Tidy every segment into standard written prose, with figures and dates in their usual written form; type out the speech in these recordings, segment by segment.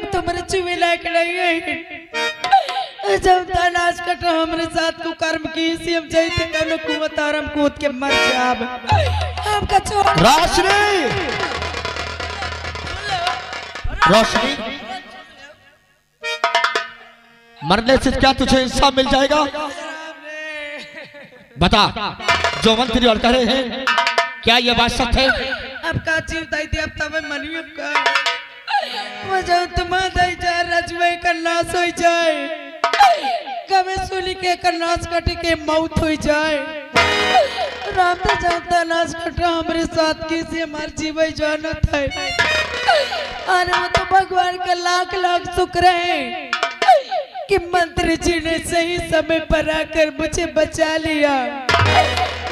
तुम्हारे चुवे लायक नहीं है। जब तलाश कट हमारे साथ को कर्म की सी हम जाते कनो कुवत आराम कूद के मर जाब हमका छोड़ रोशनी रोशनी मरने से क्या तुझे इंसाफ मिल जाएगा? बता जो मंत्री और कह रहे हैं क्या ये बात सच है? अब का जीव दाई दे अब तब मनी अब का वजह तुम्हारा दाई जा रजवे का नाश हो जाए कभी सुनी के का नाश कटे के मौत हो जाए राम तो जानता नाश कटा हमारे साथ किसी हमारे जीवन जाना था अरे वो तो भगवान का लाख लाख शुक्र है कि मंत्री जी ने सही समय पर आकर मुझे बचा लिया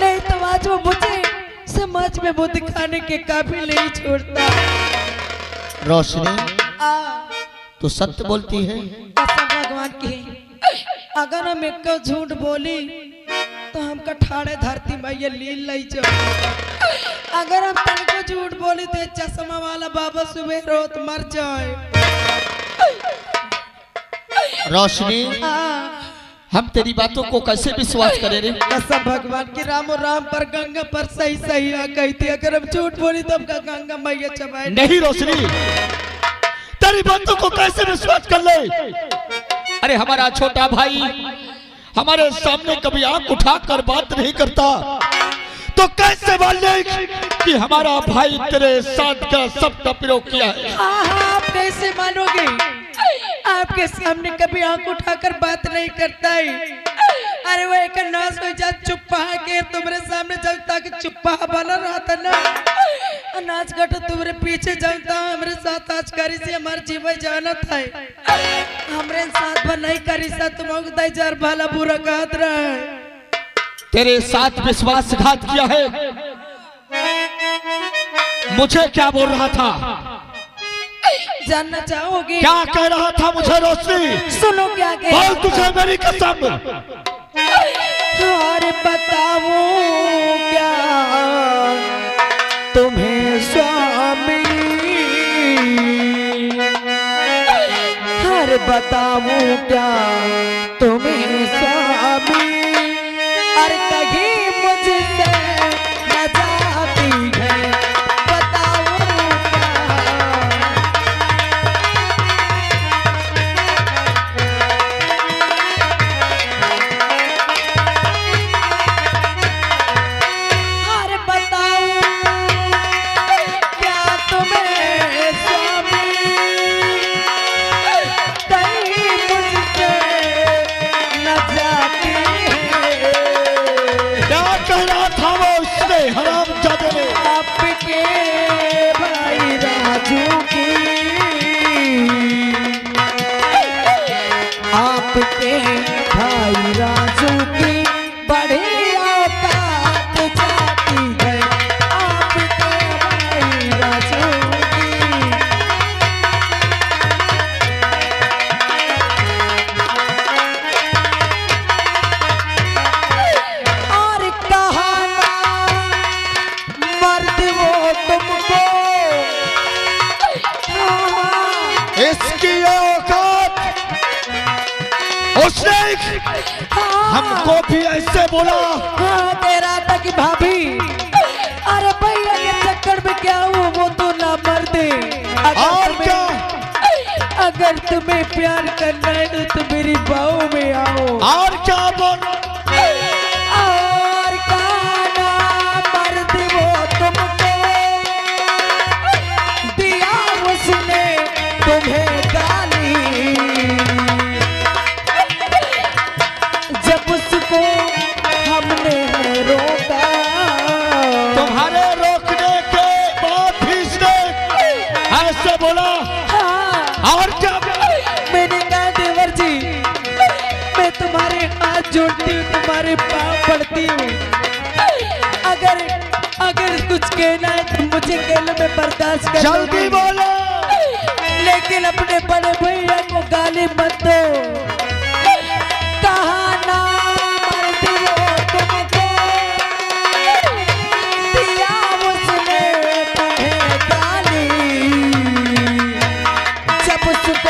नहीं तो आज वो मुझे समाज में वो दिखाने के काबिल नहीं छोड़ता। रोशनी तू सत्य बोलती है? कसम भगवान की अगर हम एक झूठ बोली तो हम कठाड़े धरती मैया लील लाई जाओ अगर हम तन को झूठ बोली तो चश्मा वाला बाबा सुबह रोत मर जाए। रोशनी हम तेरी बातों को कैसे विश्वास करें रे? कसम भगवान की राम और राम पर गंगा पर सही सही आ गई थी अगर हम झूठ बोली तो हमका गंगा मैया चबाए नहीं। रोशनी तेरी बातों को कैसे विश्वास कर ले? अरे हमारा छोटा भाई हमारे सामने कभी आंख उठाकर बात नहीं करता तो कैसे मान ले कि हमारा भाई तेरे साथ का सबका प्रयोग किया है? हाँ आप कैसे मानोगे? आपके सामने कभी आंख उठाकर बात नहीं करता है। अरे वो एक नाश हो जा चुप्पा के तुम्हारे सामने जब तक चुप्पा बना रहा था ना नाच गट तुम्हारे पीछे जानता हमारे साथ आज करी से हमारे जीवन जाना था हमारे साथ पर नहीं करी सा तुम जार भला बुरा कहत रहा है तेरे साथ विश्वासघात किया है। मुझे क्या बोल रहा था जानना चाहोगे? क्या कह रहा था मुझे? रोशनी सुनो क्या कह बोल तुझे मेरी कसम। अरे बताओ क्या तुम्हें स्वामी अरे बताओ क्या तुम्हें स्वामी अरे कहीं मुझसे न जाती है बताओ आपके भाई राजू की बड़ी औकात जाती है आपके भाई राजू की और कहा मर्द वो तुमको इसकी औकात उसने हमको भी ऐसे बोला। हाँ तेरा तक भाभी अरे भैया के चक्कर में क्या हुआ वो तो ना मर दे और क्या अगर तुम्हें प्यार करना है तो मेरी बाहों में आओ और क्या बोल और कहना मर्द वो तुमको दिया उसने तुम्हें गाली जब उसको हमने रोका तुम्हारे रोकने के बाद भी इसने ऐसे बोला। हाँ। और क्या मैंने कहा देवर जी मैं तुम्हारे हाथ जोड़ती हूँ तुम्हारे पाँव पड़ती हूँ अगर अगर कुछ कहना है तो मुझे कहने में बर्दाश्त कर जल्दी बोलो लेकिन अपने बड़े भैया को गाली मत दो कहा ना मर्द वो तुमको दिया उसने तुम्हें गाली जब उसको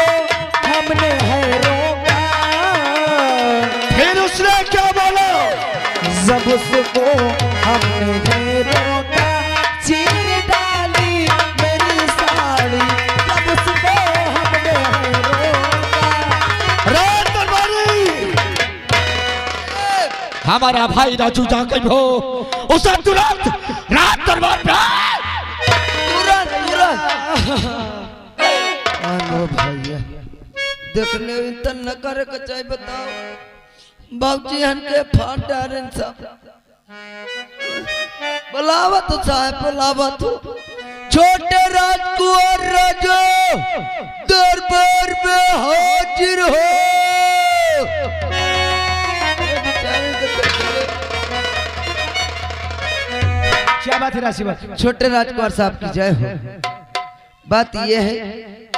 जब उसको हमने रोका, चीर डाली मेरी साड़ी, जब उसको हमने रोका। रात दरबारी हमारा भाई राजू जाकर हो उसे तुरंत रात दरबार पे आलो भैया देखने तो न करे के चाहे बताओ बाबूजी हन के फाड़ डारन सब बुलावा तो साहब बुलावा तो छोटे राजकुमार राजो दरबार में हाजिर हो। क्या बात है राशि बात? छोटे राजकुमार साहब की जय हो। बात यह है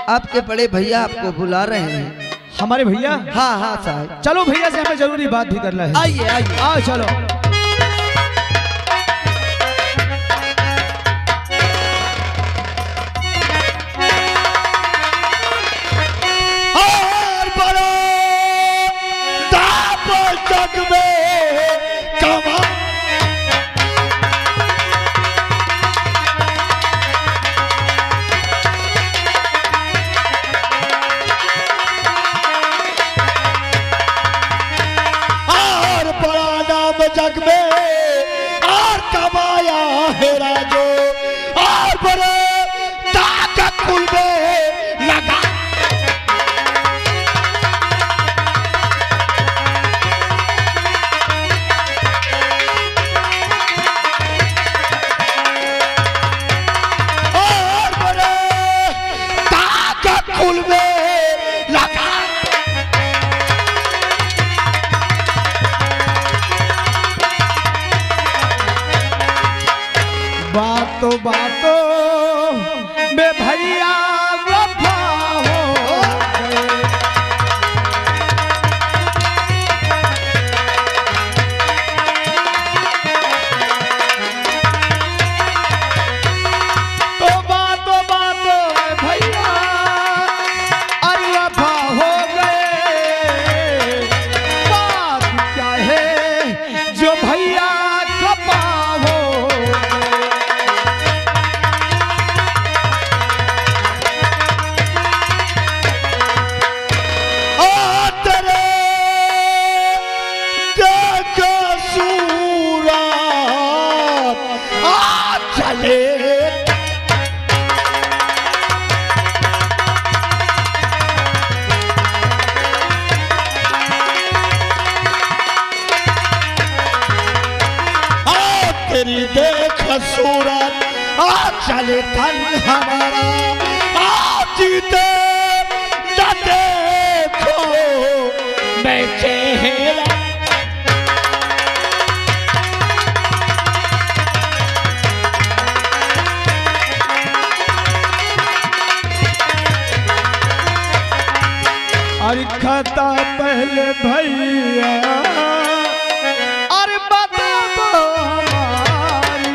आपके बड़े भैया आपको बुला रहे हैं। हमारे भैया? हाँ हाँ साहब। चलो भैया से हमें जरूरी बात भी करना है। आइए आइए आओ चलो। और बड़ा दाप जग में कमा जग में और कमाया है राजो और बड़े ताकत कुल में लगा। और बड़े ताकत कुल में लगा। बातों बातों में भैया वफा हो गए। तो बातों बातों में भैया अरे वफा हो गए। बात क्या है जो भैया खपा हो तेरी देख सूरत आज चले तन हमारा आज जीते न देखो मैं चेहरा। अरे खाता पहले भैया अरे बता दो हमारी।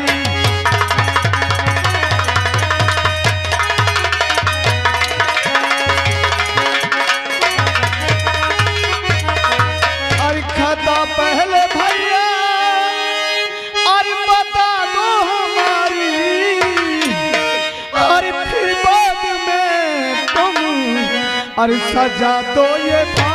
अरे खाता पहले भैया अरे बता दो हमारी। अरे फिर बाद में तुम अरे सजा दो ये बारी।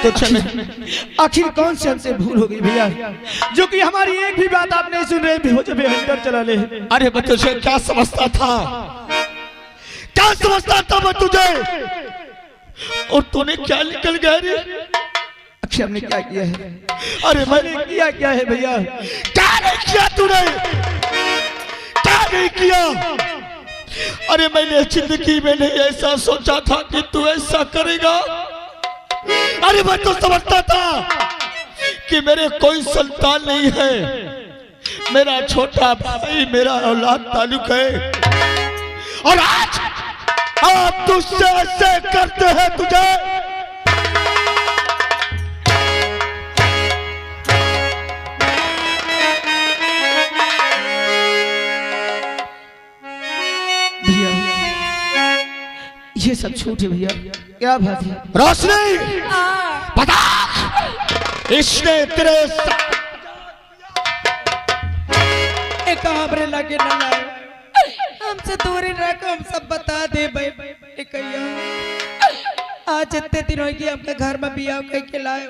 तो चले आखिर कौन से हमसे भूल हो गई भैया जो कि हमारी एक भी बात आप नहीं सुन रहे भी हो जब अंदर चला ले। अरे मैं तुझे क्या समझता था, क्या समझता था मैं तुझे, और तूने क्या निकल गया रे। अक्षय हमने क्या किया है? अरे मैंने किया क्या है भैया? क्या नहीं किया तूने, क्या नहीं किया। अरे मैंने जिंदगी में नहीं ऐसा सोचा था कि तू ऐसा करेगा। अरे मैं तो समझता था कि मेरे कोई संतान नहीं है, मेरा छोटा भाई मेरा औलाद ताल्लुक है, और आज तुझसे ऐसे करते हैं तुझे। सब झूठ है भैया। क्या बात है? रोशनी बता, इसने तेरे कहाँ बरे लगे न लाए, हमसे दूरी रख, हम सब बता दे भाई। आज इतने दिन हो गए हमके घर में बिया कह के लाए,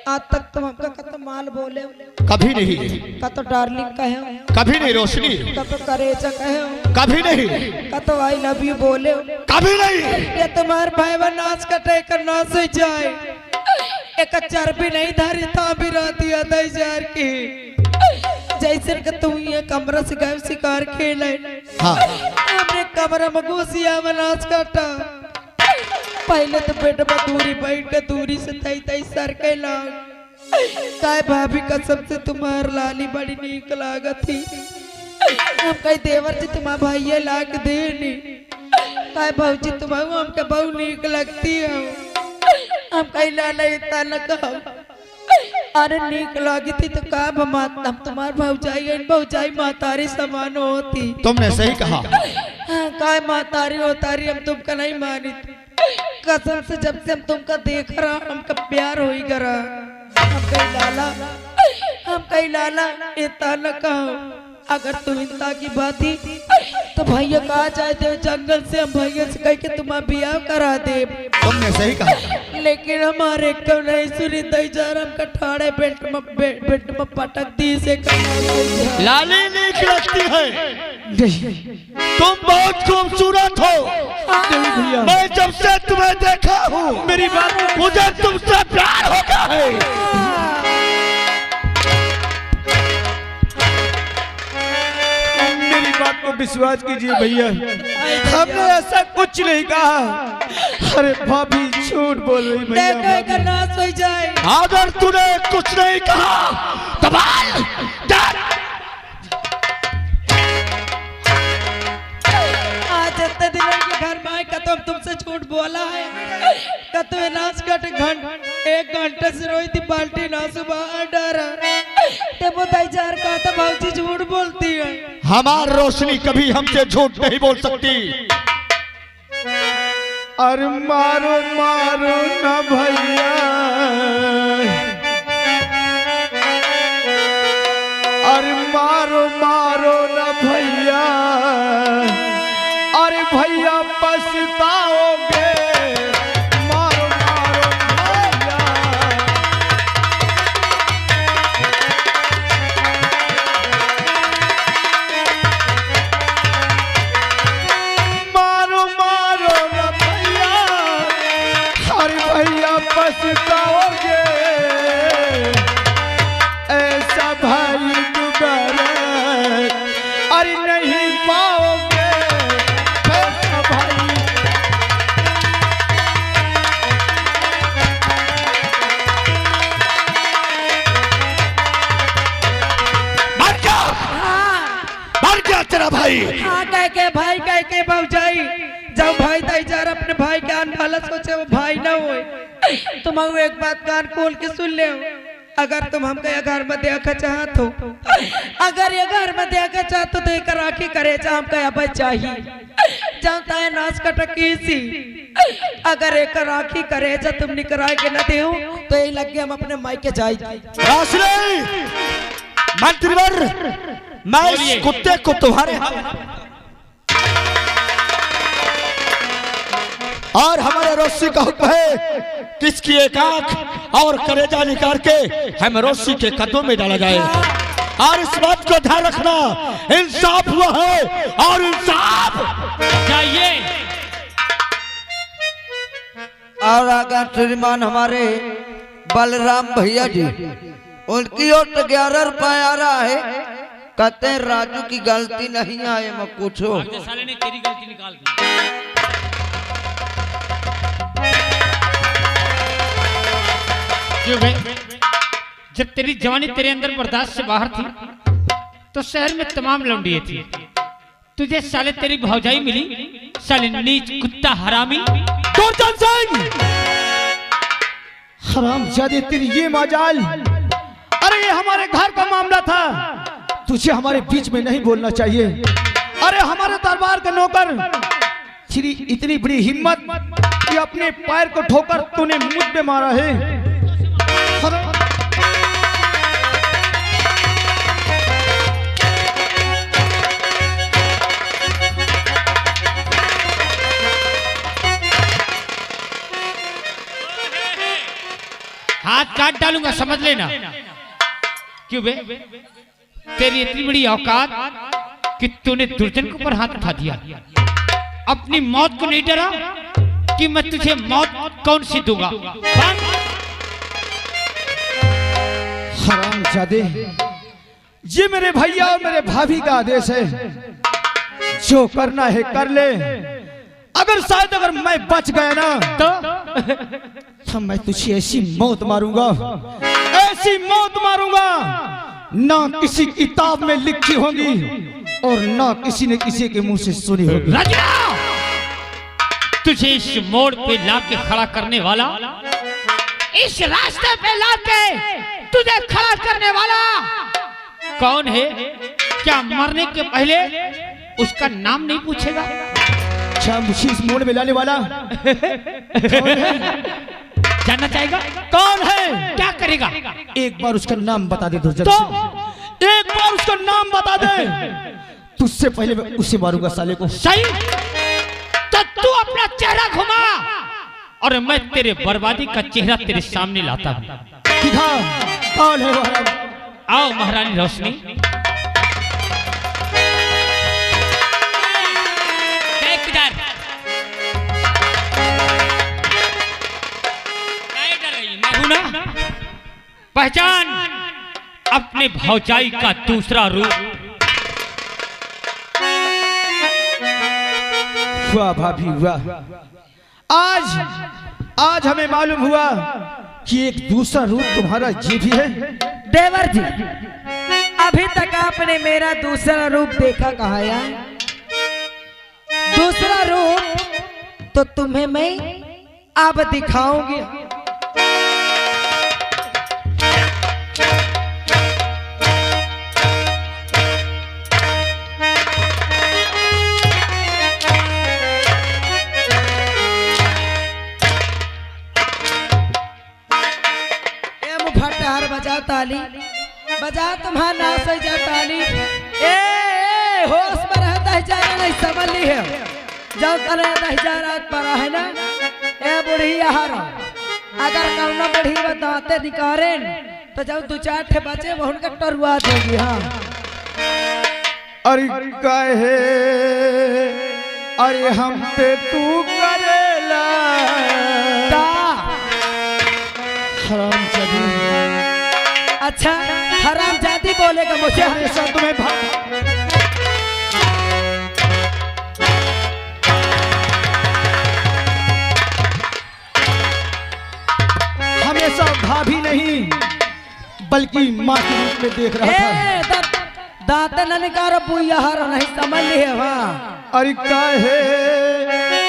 आज तक तुम हमका कतो माल बोले, कभी नहीं, कतो डार्लिंग कहे, कभी नहीं रोशनी, कतो करेजा कहे, कभी नहीं, कतो आई लव यू बोले, कभी नहीं। ये तुम्हारे भाई बहन नाच कटे कर नाच हो जाए, एक चर्बी नहीं धारी था भी रहती है हजार की, जैसे कि तुम ये कमरा से गए शिकार खेले, हाँ हमने कमरा में घुसिया में नाच काटा, पहले तो बेड में दूरी बैठ के दूरी से तई तई सर के लाग, काय भाभी कसम से तुम्हार लाली बड़ी नीक लागत थी, हम कई देवर जी तुम्हारा भाई लाग देनी, काय भाजी तुम्हारा हमके बहुत नीक लगती है, हम कई लाला इतना न कहो, अरे नीक लगी थी तो का हम तुम्हार भौजाई मातारी समान होती। तुमने सही कहा। हाँ, काय मातारी होतारी हम तुमका नहीं मानी, कसम से जब से हम तुमका देख रहा हमका प्यार हो ही करा, हम कई लाला इतना न कहो, अगर तुम इंता की बात ही तो भैया कहा जाए दे जंगल से, हम भैया से कह के तुम्हारा बियाह करा दे। तुमने सही कहा, लेकिन हमारे क्यों नहीं सुनी दई जा हम कठाड़े बेट में पटक दी से लाली नीक लगती है, तुम बहुत खूबसूरत हो, भैया मैं जब से तुम्हें देखा हूँ मेरी बात, मुझे तुमसे प्यार हो गया है। मेरी बात को विश्वास कीजिए भैया, हमने ऐसा कुछ नहीं कहा। अरे भाभी झूठ बोल रही भैया। देखो नाश हो जाए, अगर तूने कुछ नहीं कहा तो बोल, आज इतने दिनों के घर में आए का तुम तुमसे झूठ बोला है, का तुम्हें नाच कट एक घंटे से रोई थी बाल्टी ना सुबह डर ते वो दईजार का तो भाजी झूठ बोलती है। हमार रोशनी कभी हमसे झूठ नहीं बोल सकती। अरे मारो मारो ना भैया, अरे मारो मारो ना भैया, अरे भैया पछताओगे, मारो मारो भैया। मारो मारो ना भैया, अरे भैया पछताओगे, ऐसा भाई दोबारा अरे नहीं पाओगे, ऐसा भाई। मर गया तेरा भाई। हाँ कह के भाई कह के भौजाई, जब भाई दईजार अपने भाई के आन वाला सोचे वो भाई ना होए, तुम एक बात कान खोल के सुन ले, अगर तुम हमको ये घर में देखा चाहत हो, अगर ये घर में देखा चाहत हो तो एक राखी करे जा हमको अब चाहिए, जानता है नाच कटकी सी, अगर एक राखी करे जा तुम निकराए के न दे तो यही लग गया हम अपने मायके जाए। रोशनी, मंत्रीवर, मैं इस कुत्ते को तुम्हारे और हमारे रोशनी का हुक्म है कि इसकी एक आंख और कलेजा निकाल के हम रोशनी के कदमों में डाला जाए, और इस बात को ध्यान रखना, इंसाफ हुआ है और इंसाफ चाहिए। और आगा श्रीमान हमारे बलराम भैया जी, उनकी ओर 11 रुपए आ रहा है, कहते हैं राजू की गलती नहीं आए, मैं पूछो साले ने तेरी गलती निकाल दी। जब तेरी जवानी तेरे अंदर बर्दाश्त से बाहर थी तो शहर में तमाम लौंडिये थी, तुझे साले तेरी भौजाई मिली, साले नीच कुत्ता हरामी। दुर्जन सिंह, हरामजादे तेरी ये मजाल, अरे ये हमारे घर का मामला था, तुझे हमारे बीच में नहीं बोलना चाहिए। अरे हमारे दरबार के नौकर इतनी बड़ी हिम्मत कि अपने पैर को ठोकर तूने मुझ पे मारा है। हाथ काट डालूंगा, समझ लेना। क्यों बे, तेरी इतनी बड़ी औकात कि तूने दुर्जन के ऊपर हाथ उठा दिया। अपनी मौत को नहीं डरा कि मैं तुझे मौत कौन सी दूंगा। हरामजादे, ये मेरे भैया और मेरे भाभी का आदेश है, जो करना है कर ले। अगर मैं बच गया ना तो मैं तुझे ऐसी मौत मारूंगा, ऐसी मौत मारूंगा, ना किसी किताब में लिखी होगी और ना किसी ने किसी के मुंह से सुनी होगी। राजा, तुझे इस मोड़ पे लाके खड़ा करने वाला, इस रास्ते पे लाके तुझे खड़ा करने वाला कौन है? क्या मरने के पहले उसका नाम नहीं पूछेगा? अच्छा, मुझे इस मोड़ में लाने वाला कौन है? जानना चाहेगा? कौन है? क्या करेगा? एक बार उसका नाम बता दे दुर्जन तो से। एक बार उसका नाम बता दे, तुझसे पहले मैं उसे मारूंगा साले को। सही, तो तू अपना चेहरा घुमा और मैं तेरे बर्बादी का चेहरा तेरे सामने लाता हूँ। दिखा, कौन है महाराज? आओ महारानी रोशनी। पहचान अपने भौजाई का दूसरा रूप। वाह भाभी वाह, आज हमें मालूम हुआ कि एक दूसरा रूप तुम्हारा ये भी है। देवर जी, अभी तक आपने मेरा दूसरा रूप देखा कहाँ या? दूसरा रूप तो तुम्हें मैं अब दिखाऊंगी। बजा ताली, बजा, तुम्हारा नाच जा ताली। ए होश में रहता है, जाना नहीं समझ ली है। जब तरह रात पर है ना, ए बुढ़ी यार, अगर कौनो बुढ़ी बताते निकारे तो जब दो चार ठे बचे वो उनका टरुआ देगी। हाँ, अरे कहे, अरे हम पे तू करेला हरामजादी। अच्छा, हरामजादी बोलेगा मुझे हमेशा तुम्हें हमेशा भाभी नहीं बल्कि माँ के रूप में देख रहा था। दांत न निकारो बुआ, हर नहीं समझ ली है। वहाँ अरे कहे,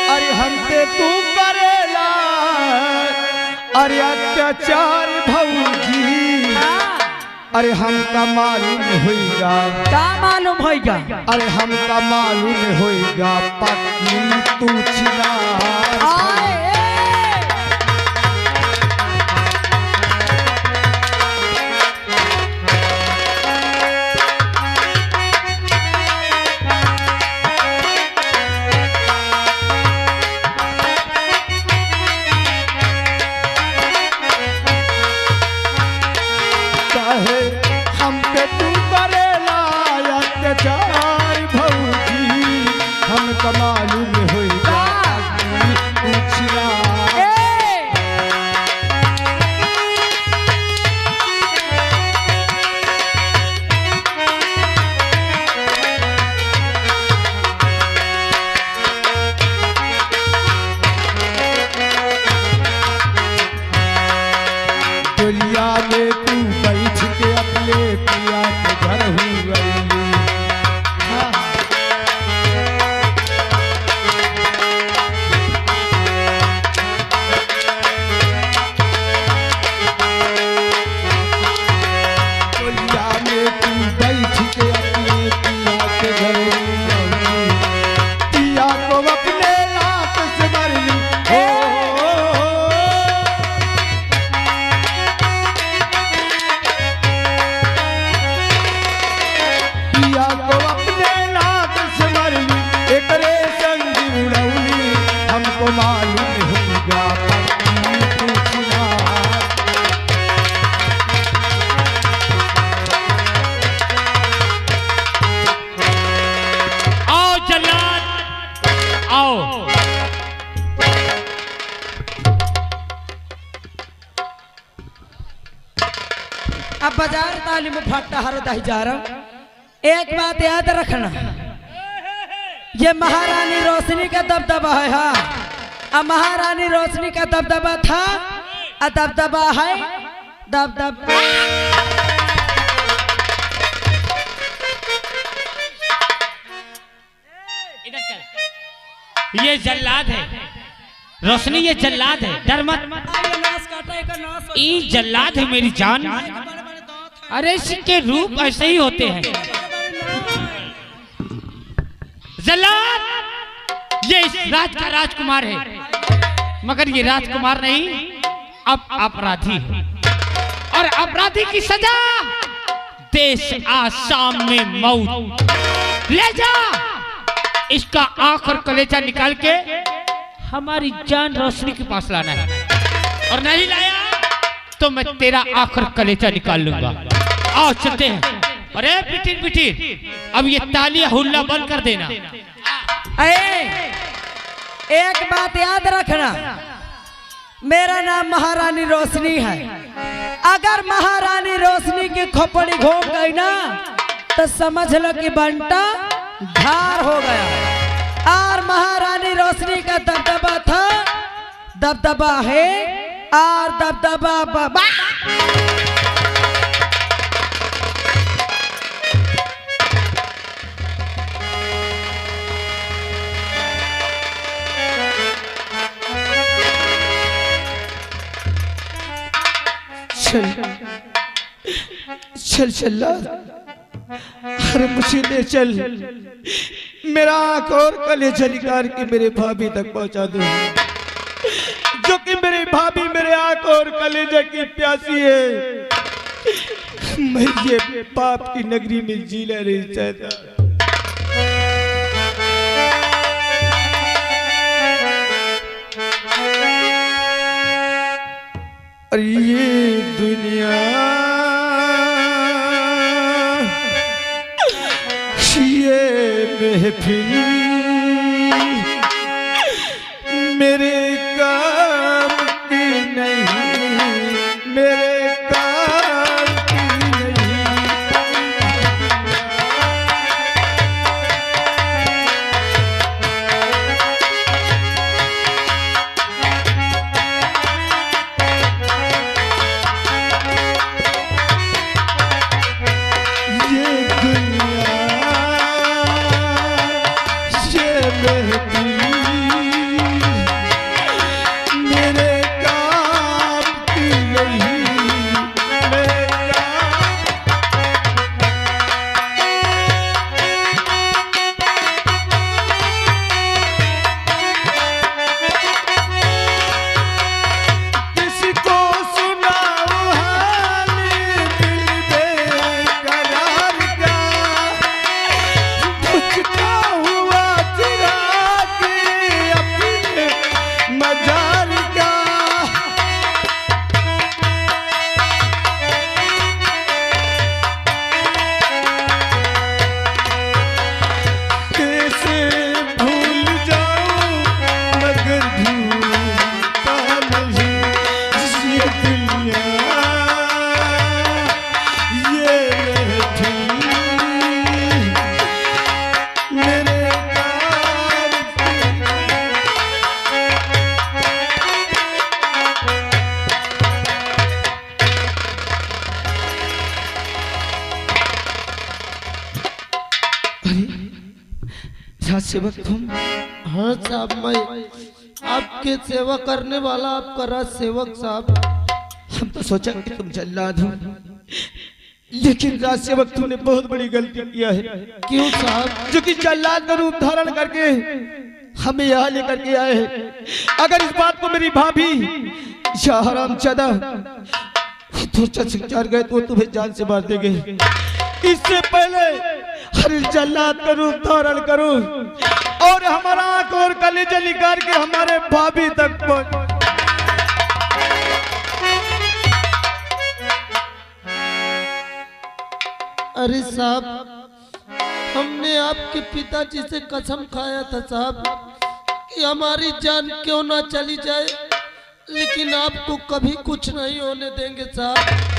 अरे हम पे तू करेला, अरे अत्याचार भौजी, अरे हमका मालूम होगा। क्या मालूम होगा? अरे हमका मालूम होगा, पक्की तू छिनार। मालूम होगा पूछना। दुनिया में तू बैठ के अपने पिया के घर हुई। पिया को अपने अब बाजार ताली में फटता हरो दही जा रहा हूं। एक बात याद रखना, ये महारानी रोशनी का दबदबा है। हाँ, अब महारानी रोशनी का दबदबा था, अब दबदबा है दबदबा। ये जल्लाद है रोशनी, ये जल्लाद है, डर मत। ये जल्लाद है मेरी जान। अरे इसके रूप ऐसे ही होते हैं। जल्लाद ये इस राज का राजकुमार है, मगर ये राजकुमार नहीं, अब अपराधी है। और अपराधी की सजा देश आसाम में मौत। ले जा इसका आंख और कलेजा निकाल के हमारी जान रोशनी के पास लाना है, और नहीं लाया तो मैं तेरा आंख और कलेजा निकाल लूंगा। आओ चलते हैं। अरे पिटीर पिटीर, अब ये तालियां हुल्ला बंद कर देना। एक बात याद रखना, मेरा नाम महारानी रोशनी है। अगर महारानी रोशनी की खोपड़ी घूम गई ना तो समझ लो कि बंटा धार हो गया। और महारानी रोशनी का दबदबा था, दबदबा है, और दबदबा बाबा। चल चल, अरे मुझे ले चल, मेरा आंख और कलेजा निकाल के मेरे भाभी तक पहुंचा दो, जो कि मेरी भाभी मेरे आंख और कलेजा की प्यासी है। मैं ये पाप की नगरी में जीना नहीं चाहता। और ये दुनिया महफिल मेरे काम की नहीं, मेरे काम की नहीं। ये दुनिया सेवक तुम? हाँ साहब, मैं आपके सेवा करने वाला आपका राज सेवक साहब। हम तो सोचा कि तुम जल्लाद हो, लेकिन राज सेवक तुमने बहुत बड़ी गलती किया है। क्यों साहब? जो कि जल्लाद का रूप धारण करके हमें यहाँ लेकर के आए हैं। अगर इस बात को मेरी भाभी या हरामजादा संचार गए तो तुम्हें जान से मार देंगे। इससे पहले हर जल्लाद का रूप धारण करो और हमारा आंख और कलेजा निकाल के हमारे भाभी तक पहुंच। अरे साहब, हमने आपके पिताजी से कसम खाया था साहब कि हमारी जान क्यों ना चली जाए, लेकिन आपको कभी कुछ नहीं होने देंगे साहब।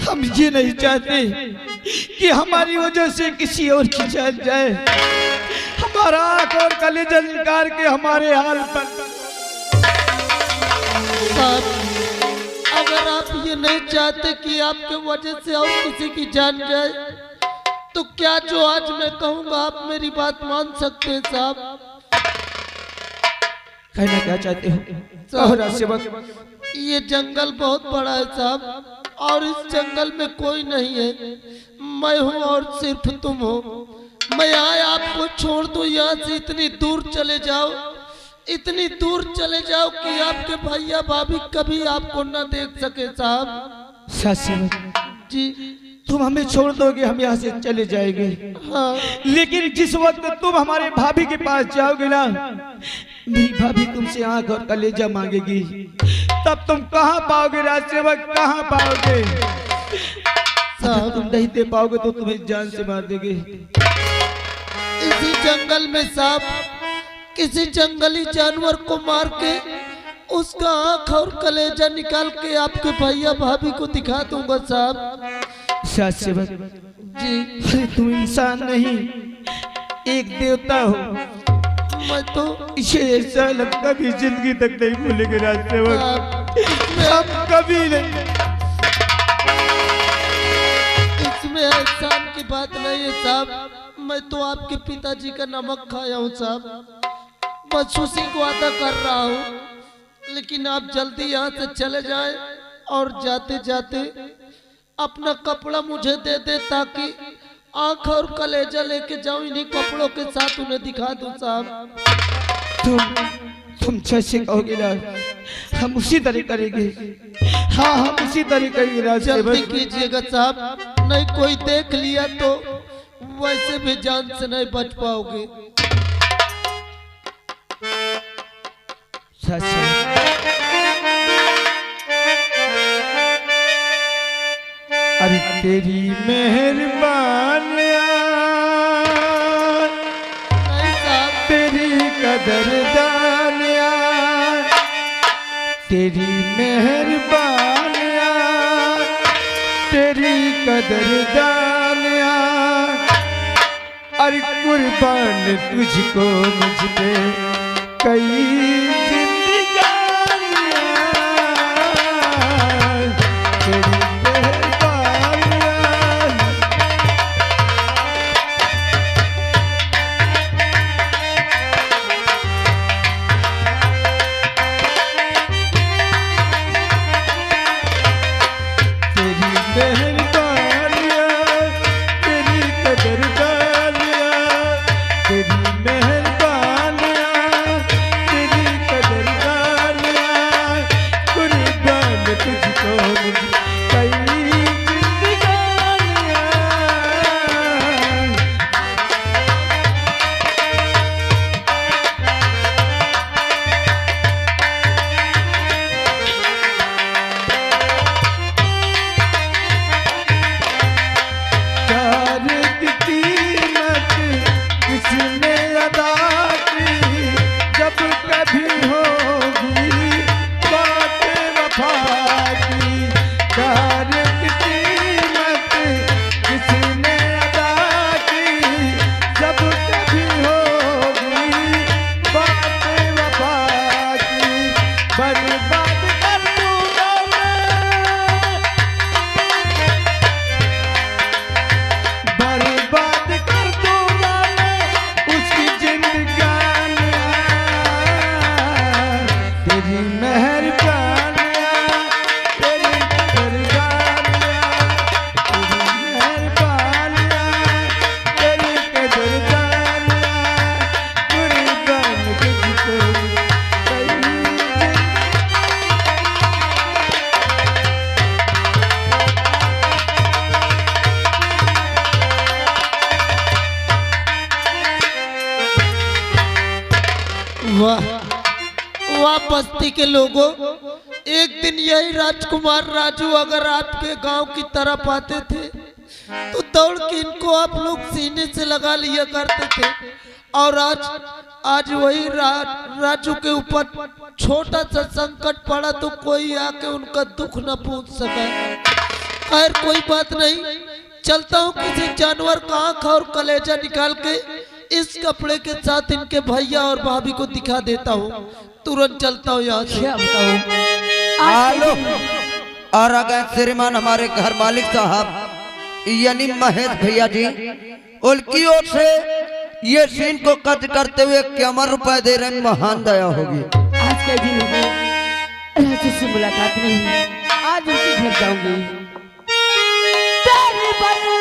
हम ये नहीं चाहते कि हमारी वजह से किसी और की जान जाए। हमारा आंख और कलेजा निकाल के हमारे हाल पर। साहब, अगर आप ये नहीं चाहते कि आपके वजह से और किसी की जान जाए, तो क्या जो आज मैं कहूँगा आप मेरी बात मान सकते हैं साहब? कहना क्या चाहते हो? और सेवक, ये जंगल बहुत बड़ा है साहब, और इस जंगल में कोई नहीं है। मैं हूँ और सिर्फ तुम हो। मैं यहाँ आपको छोड़ दूँ, यहाँ से इतनी दूर चले जाओ, इतनी दूर चले जाओ कि आपके भैया भाभी कभी आपको न देख सके साहब। सेवक जी, तुम हमें छोड़ दोगे, हम यहाँ से चले जाएंगे। हाँ। लेकिन जिस वक्त तुम हमारे भाभी के पास जाओगे ना, मेरी भाभी तुमसे आंख और कलेजा मांगेगी, तब तुम कहाँ पाओगे राजसेवक, कहाँ पाओगे? अगर तुम नहीं दे पाओगे तो तुम्हें जान से मार देंगे। इसी जंगल में साहब किसी जंगली जानवर को मार के उसका आंख और कलेजा निकाल के आपके भैया भाभी को दिखा दूंगा साहब। सेवक जी, अरे तुम इंसान नहीं, एक देवता हो। मैं तो ये ऐसा हम कभी जिंदगी तक नहीं भूलेंगे राजसेवक, हम कभी नहीं। इसमें एहसान की बात नहीं है साहब। मैं तो आपके पिताजी का नमक खाया हूँ साहब, बस उसी को अदा कर रहा हूँ। लेकिन आप जल्दी यहाँ से चले जाएं और जाते जाते अपना कपड़ा मुझे दे दे, ताकि आंख और कलेजा लेके जाऊं, इन्हीं कपड़ों के साथ उन्हें दिखा दूं साहब। तुम जैसे कहोगे ना, हम उसी तरह करेंगे। हाँ, हम उसी तरह करेंगे राजसेवक। जल्दी कीजिएगा साहब, नहीं कोई देख लिया तो वैसे भी जान से नहीं बच पाओगे। अरे तेरी मेहरबानियां, नहीं साहब, तेरी कदरदानियां, तेरी मेहरबानियां, तेरी कदरदानियां, अरे कुर्बान तुझको मुझ पे कई जिंदगानियां, तेरी वाह वाह बस्ती के लोगों, एक दिन यही राजकुमार राजू अगर आपके गांव की तरफ आते थे तो दौड़ के इनको आप लोग सीने से लगा लिया करते थे। और आज वही राजू के ऊपर छोटा सा संकट पड़ा तो कोई आके उनका दुख न पूछ सका। खैर कोई बात नहीं, चलता हूँ किसी जानवर का आंख और कलेजा निकाल के इस कपड़े के साथ इनके भैया और भाभी को दिखा देता हूँ। तुरंत चलता हूँ यहाँ से। हेलो। और अगर श्रीमान हमारे घर मालिक साहब यानी महेश भैया जी, उनकी ओर से ये सीन को कट करते हुए 51 रुपए दे रहे हैं। महान दया होगी। आज के दिन राजू से मुलाकात नहीं हुई, आज उनके घर जाऊंगी। तेरे बन